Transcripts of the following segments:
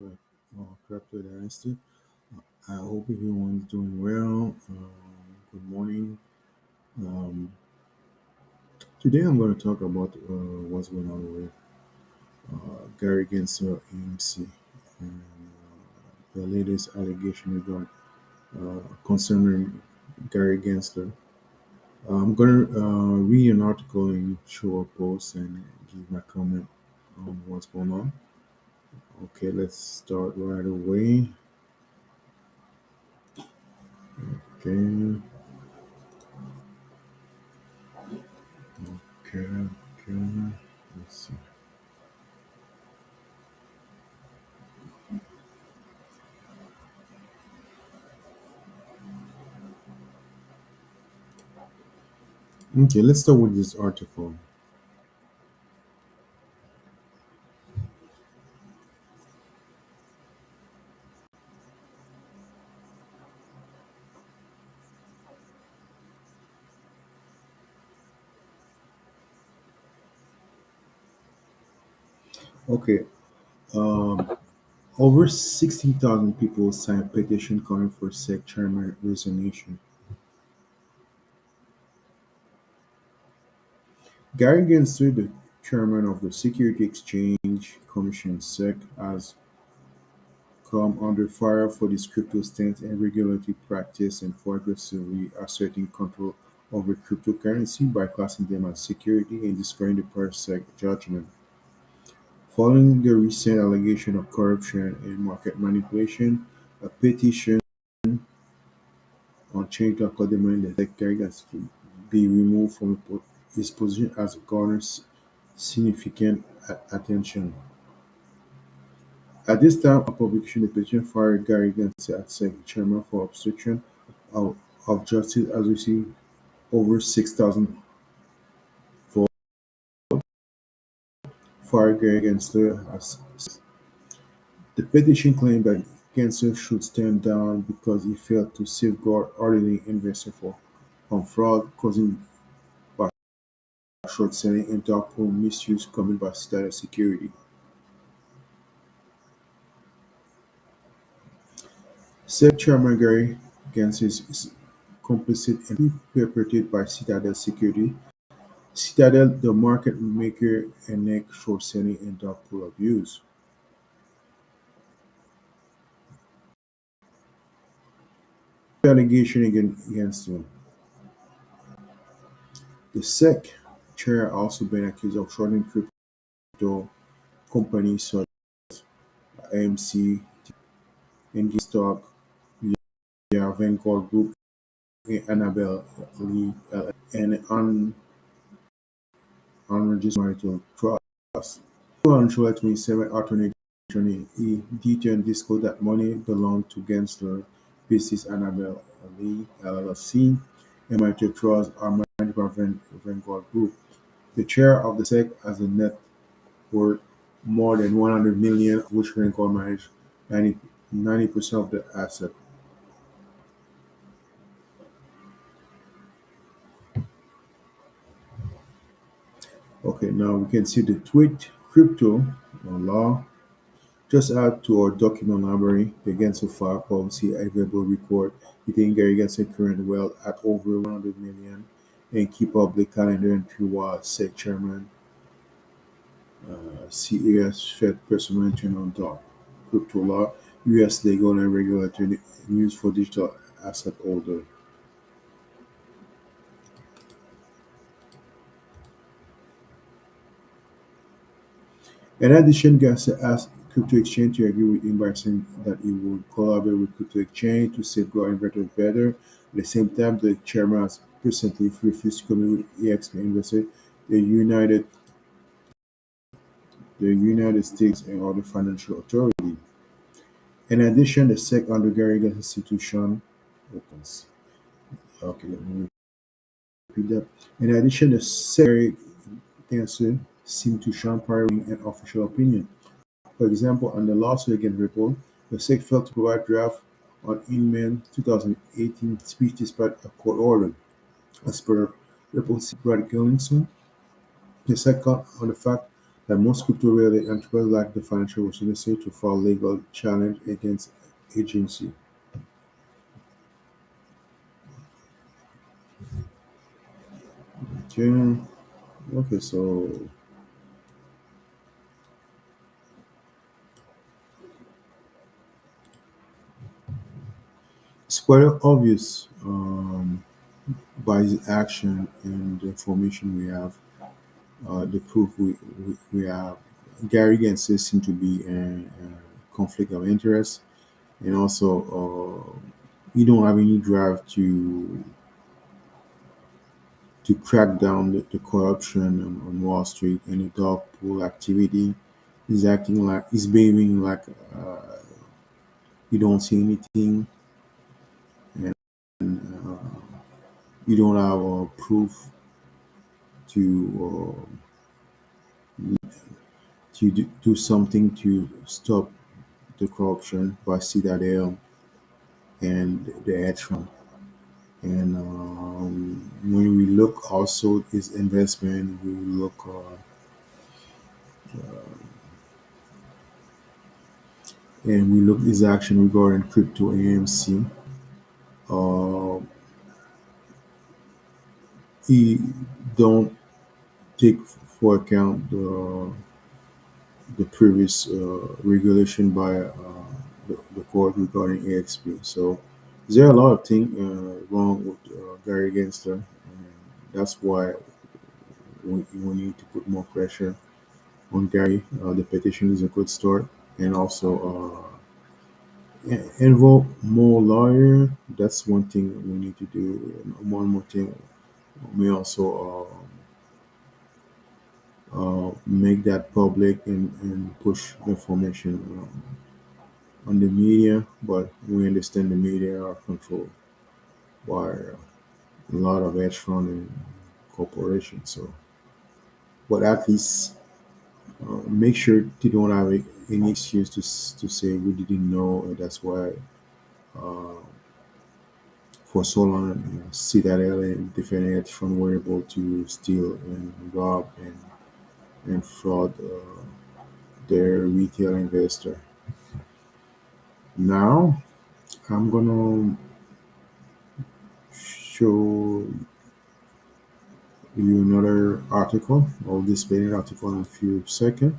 Right. Crypto Dynasty. I hope everyone's doing well. Good morning. Um, Today I'm going to talk about what's going on with Gary Gensler AMC and the latest allegation concerning Gary Gensler. I'm going to read an article and show a post and give my comment on what's going on. Okay, let's start right away. Okay, okay, okay. Let's see. Okay, let's start with this article. Okay, um, over 16,000 people signed a petition calling for SEC chairman resignation. Gary Gensler, the chairman of the Security Exchange Commission (SEC), has come under fire for this crypto stance and regulatory practice and for aggressively asserting control over cryptocurrency by classing them as security and destroying the per SEC judgment. Following the recent allegation of corruption and market manipulation, a petition on Change.org demanded that Gary be removed from his position as garners significant attention. At this time of publication, the petition fired Gary Gensler as SEC chairman for obstruction of, of justice has received over 6,000 votes. Fired Gary Gensler as the petition claimed that Gensler should stand down because he failed to safeguard ordinary investors from fraud causing by short selling and dark pool misuse committed by Citadel Security. Said Chairman Gary Gensler is complicit and perpetrated by Citadel Security. Citadel, the market maker, enact short selling and dark pool abuse. Allegation against him. The SEC chair also been accused of shorting crypto companies such as AMC and stock via Vanguard Group, Annabelle Lee, and unregistered marital trust. On July 27, Attorney General E. detailed disclosed that money belonged to Gensler business Annabelle Lee LLC and marital trust are managed by Vanguard Group. The chair of the SEC has a net worth more than 100 million, of which Vanguard managed 90% of the asset. Okay, now we can see the tweet crypto law. Just add to our document library the Gensel file policy available report hitting Gary Gensler current wealth at over 100 million and keep up the calendar entry while said chairman CES Fed personal entry on top. Crypto law, US legal and regulatory news for digital asset holder. In addition, Gensler asked crypto exchange to agree with him by saying that he would collaborate with crypto exchange to safeguard investors better. At the same time, the chairman has recently refused to communicate with EXP investors, the United the United States and other financial authorities. In addition, the SEC under Gary Gensler institution opens. Okay, let me repeat that. In addition, the SEC Gary Gensler seemed to shun prior and official opinion. For example, on the lawsuit against Ripple, the SEC failed to provide draft on Inman 2018 speech despite a court order. As per Ripple CEO Brad Gillinson, the SEC called on the fact that most crypto-related enterprises lack the financial resources necessary to file legal challenge against agency. Okay, okay, so it's quite obvious by the action and the information we have, the proof we have. Gary Gensler seems to be a conflict of interest, and also you don't have any drive to crack down the corruption on Wall Street and the dark pool activity. He's acting like he's behaving like you don't see anything, and you don't have proof to do something to stop the corruption by Citadel and the hedge fund. And when we look also his investment, we look and we look his action regarding crypto AMC. Uh, he don't take for account the previous regulation by the court regarding AXP. So there are a lot of things wrong with Gary Gensler, and that's why we need to put more pressure on Gary. The petition is a good start, and also involve more lawyer. That's one thing we need to do. And one more thing, we also make that public and push information on the media. But we understand the media are controlled by a lot of hedge fund and corporations. So, but at least make sure they don't have any excuse to say we didn't know. And that's why for so long, Citadel and different hedge funds were able to steal and rob and fraud their retail investor. Now, I'm gonna show you another article. I'll display an article in a few seconds.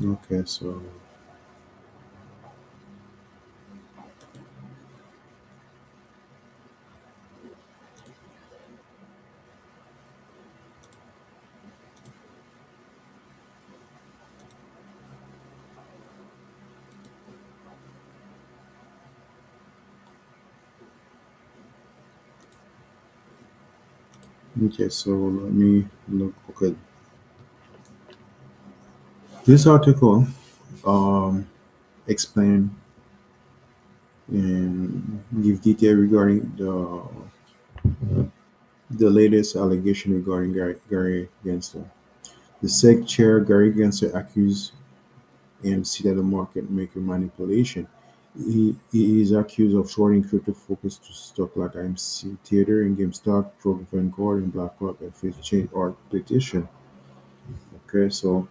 Okay, so okay, so let me look. Okay, this article um explain and give detail regarding the latest allegation regarding Gary Gensler. The SEC chair Gary Gensler accused AMC that the market maker manipulation. He is accused of shorting crypto-focused stock like AMC Theater and GameStop, Kroger, Vanguard, and BlackRock and Fifth Chain or Petition. Okay, so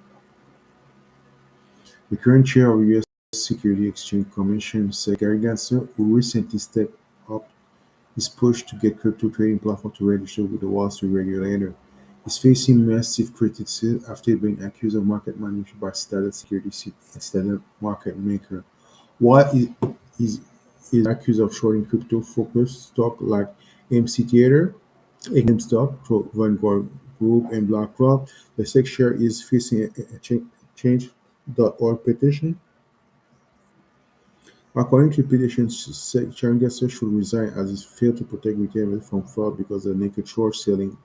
the current chair of U.S. Security Exchange Commission, SEC Gary Gensler, who recently stepped up his push to get crypto trading platform to register with the Wall Street regulator, is facing massive criticism after being accused of market manipulation by Standard Market Maker. Why is accused of shorting crypto-focused stock like AMC Theater? GameStop, Vanguard Group, and BlackRock. The SEC share is facing a change.org petition. According to petition, Sharon Gensler should resign as it failed to protect retailers from fraud because of naked short selling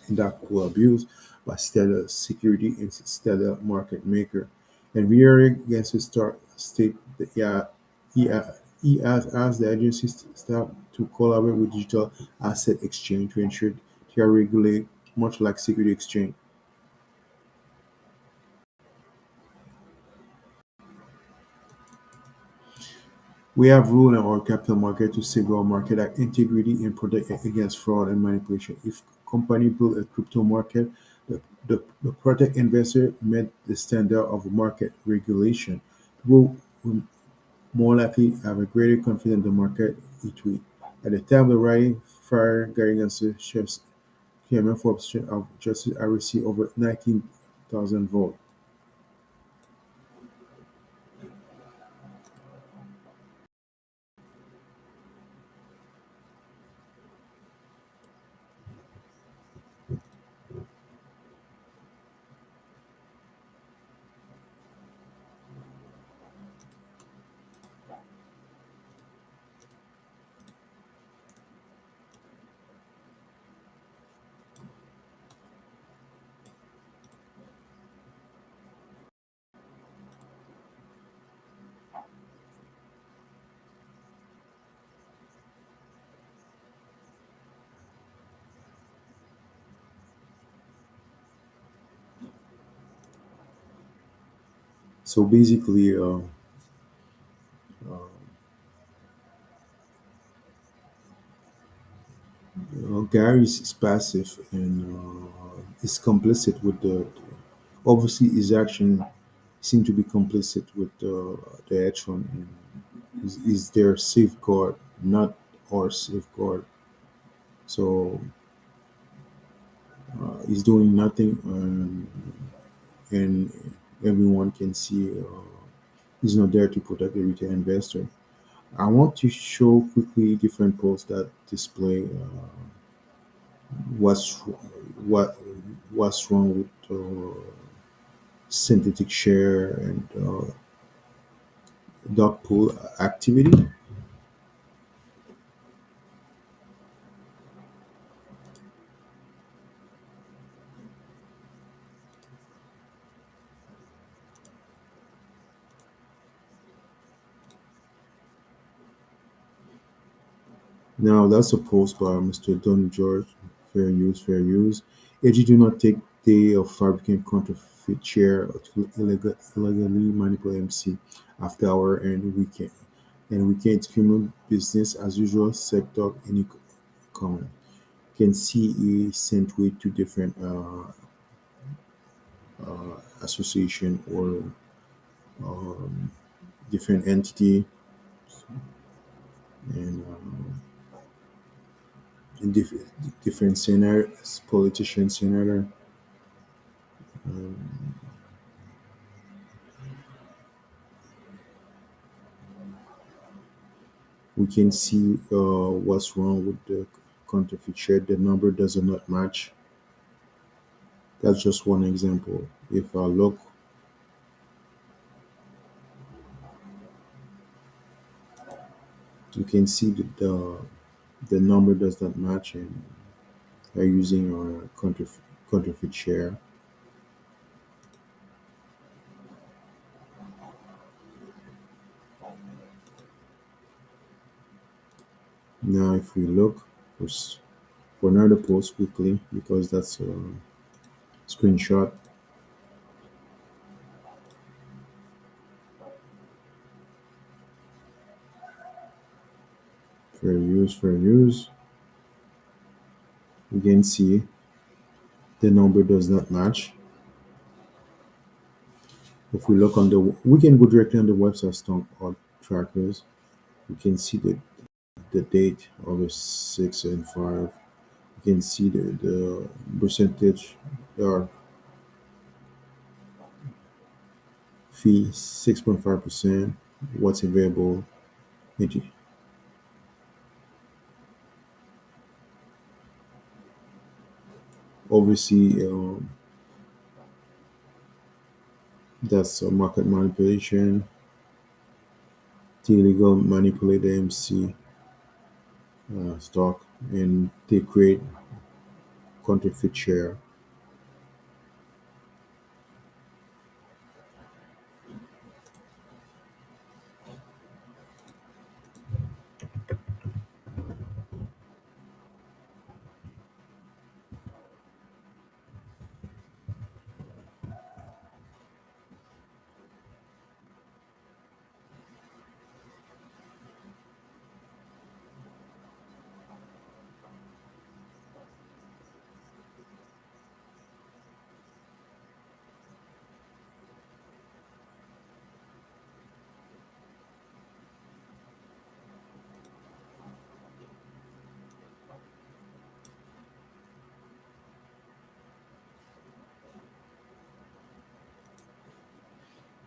and that were abused by Stellar Security and Stellar Market Maker. And Gary Gensler state that he has asked the agency staff to collaborate with digital asset exchange to ensure they are regulated much like security exchange. We have rules in our capital market to safeguard market integrity and protect against fraud and manipulation. If company build a crypto market, the protect investor met the standard of market regulation. People will more likely have a greater confidence in the market it will. At the time of the writing, fire Gary Gensler shares chairman for obstruction of justice I received over 19,000 votes. So basically, Gary is passive and is complicit with obviously his action seem to be complicit with the hedge fund and is their safeguard, not our safeguard. So he's doing nothing, and everyone can see he's not there to protect the retail investor. I want to show quickly different posts that display what's what what's wrong with synthetic share and dog pool activity. Now that's a post by Mr. Don George. Fair use, fair use. AG do not take day of fabricating counterfeit share to illegally manipulate MC after hour and weekend. And weekend criminal business as usual. Sector any comment. Can see he sent way to different association or um, different entity and in different senators, politician senator. Um, we can see what's wrong with the counterfeit share. The number does not match. That's just one example. If I look, you can see that the number does not match, and they're using our counterfeit share. Now, if we look for another post quickly, because that's a screenshot. Fair use, fair use. You can see the number does not match. If we look on the, we can go directly on the website stock or trackers. We can see the date, August 6 and 5. You can see the percentage, or fee 6.5%, what's available. oversee that's market manipulation, the illegal manipulate the AMC stock, and they create counterfeit share.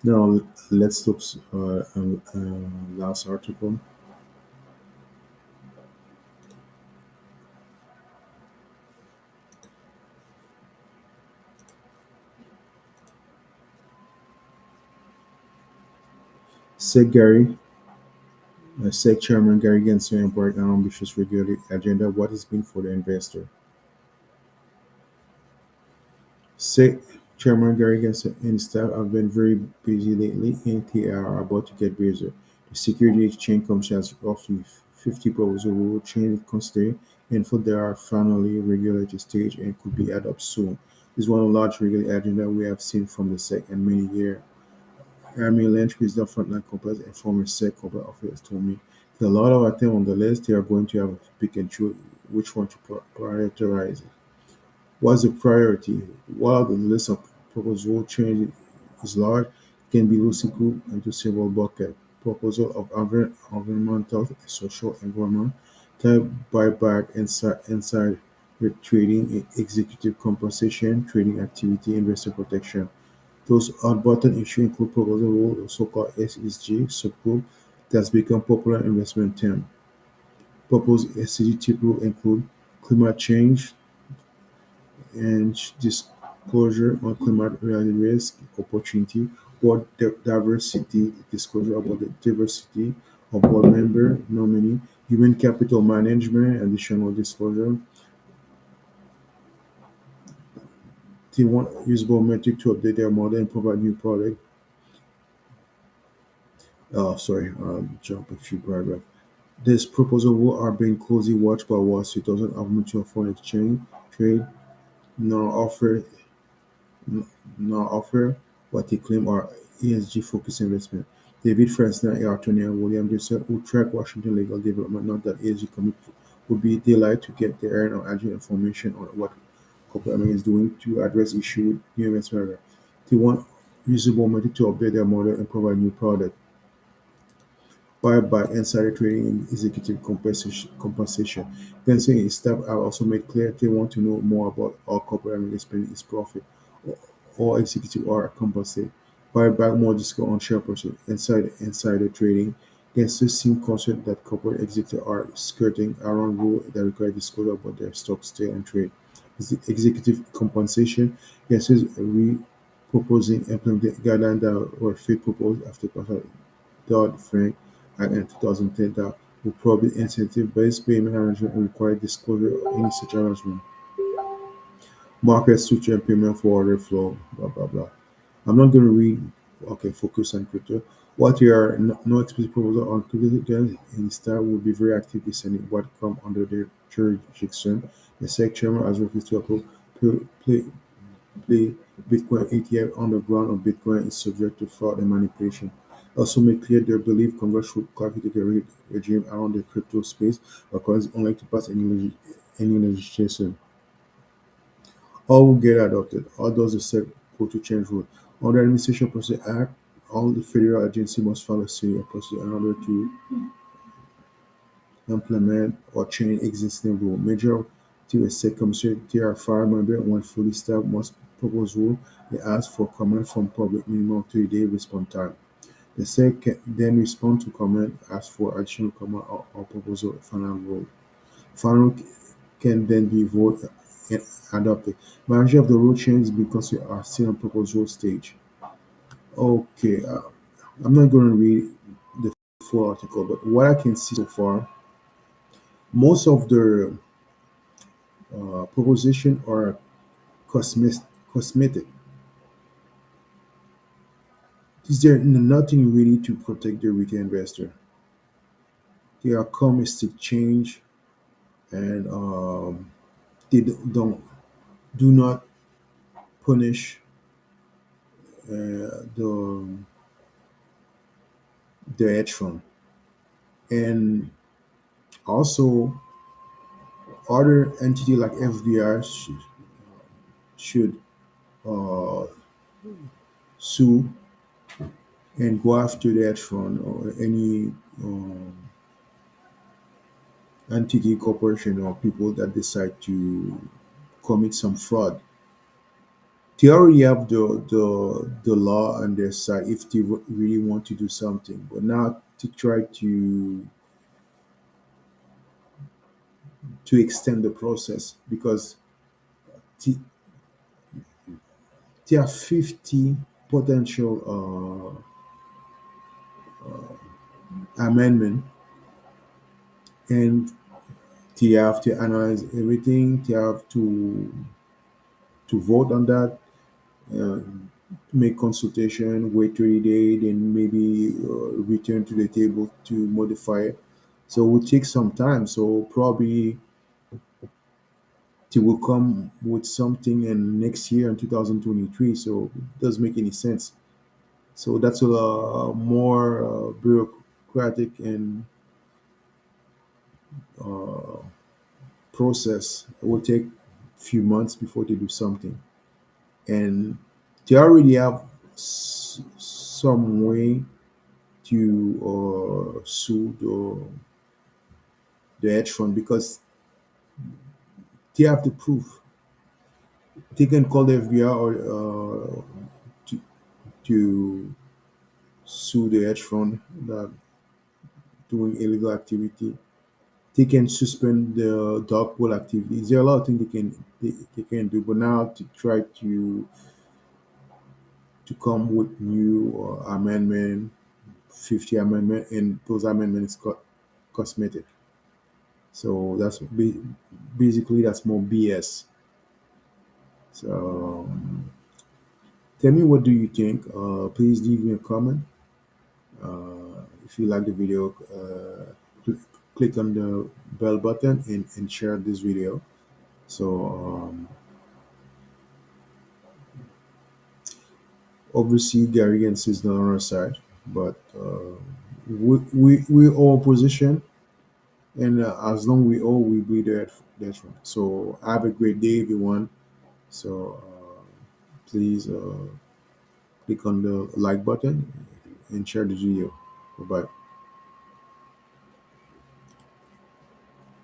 Now let's look last article. Said Gary, SEC Chairman Gary Gensler embarked on an ambitious regulatory agenda. What is mean for the investor? SEC Chairman Gary Gensler and his staff have been very busy lately, and they are about to get busier. The Security Exchange Commission has roughly 50 proposals will change considering, and for they are finally regulated stage and could be adopted soon. This is one of the large regulatory agenda we have seen from the SEC in many years. Amy Lynch, who is the frontline corporate and former SEC corporate officer, told me there are a lot of items on the list. They are going to have to pick and choose which one to prioritize. What's the priority? While the list of proposal change is large, it can be loosely grouped into several buckets. Proposal of environmental, social, environment, type buyback, inside trading, executive compensation, trading activity, investor protection. Those hot-button issues include proposal rule, so-called SSG subgroup that's become popular investment term. Proposed SSG rule include climate change and disclosure on climate-related risk, opportunity, board diversity, disclosure about the diversity of board member, nominee, human capital management, additional disclosure. They want usable metric to update their model and provide new product. Oh, sorry, jump a few paragraphs. This proposal are being closely watched by Wall Street doesn't have mutual foreign exchange trade nor offer nor offer what they claim are ESG focused investment. David Fresner, A. Attorney and William Gibson, who track Washington legal development, note that ESG committee would be delighted to get their own agile information on what corporate America is doing to address issue with new investment. They want usable method to update their model and provide new product. By insider trading and executive compensation. Benson and his staff have also made clear they want to know more about how corporate America is spending its profit, or executive are compensated. Buyback more discount on share purchase. Insider trading. Gensler seem concerned that corporate executives are skirting around rules that require disclosure about their stock sale and trade. Executive compensation. Gensler is proposing implementing guidelines that were fit proposed after Dodd-Frank Act in 2010 that would prohibit incentive-based payment arrangement and require disclosure of any such arrangement. Market structure and payment for order flow, blah blah blah. I'm not going to read. Okay, focus on crypto. What you are no explicit proposal on crypto again, and staff will be very active sending what come under their jurisdiction. The SEC chairman has refused to approve play, play Bitcoin ETF on the ground of Bitcoin is subject to fraud and manipulation. Also made clear their belief Congress should clarify the regime around the crypto space because it's unlikely to pass any legislation. All will get adopted. All those except go to change rule. Under Administration Procedure Act, all the federal agencies must follow similar procedure in order to implement or change existing rule. Major to a set commission, TR5 member when fully staffed must propose rule. They ask for comment from public minimum 3-day response time. The SEC can then respond to comment, ask for additional comment or proposal final rule. Final can then be voted and adopted. Majority of the rule changes because we are still on proposal stage. Okay, I'm not going to read the full article, but what I can see so far, most of the proposition are cosmetic. Cosmetic. Is there nothing really to protect the retail investor? They are cosmetic change, and they don't do not punish the hedge fund, and also other entity like FBR should uh, sue and go after the hedge fund or any entity, corporation, or people that decide to commit some fraud. They already have the law on their side if they really want to do something, but now to try to extend the process because t- there are 50 potential amendment, and they have to analyze everything. They have to vote on that, uh, make consultation, wait 30 days, then maybe return to the table to modify it. So it will take some time. So probably they will come with something in next year in 2023. So it doesn't make any sense. So that's a more bureaucratic and uh, process. It will take few months before they do something, and they already have some way to sue the hedge fund because they have the proof. They can call the FBI or to, to sue the hedge fund that doing illegal activity. They can suspend the dark pool activities. There are a lot of things they can do, but now to try to come with new amendment, 50 amendment, and those amendments cosmetic. So basically that's more BS. So tell me, what do you think? Please leave me a comment. If you like the video, click on the bell button and share this video. So obviously Gary Gensler is not on our side, but we all position, and as long we all we be there. That's right. So have a great day, everyone. So please click on the like button and share the video. Bye bye.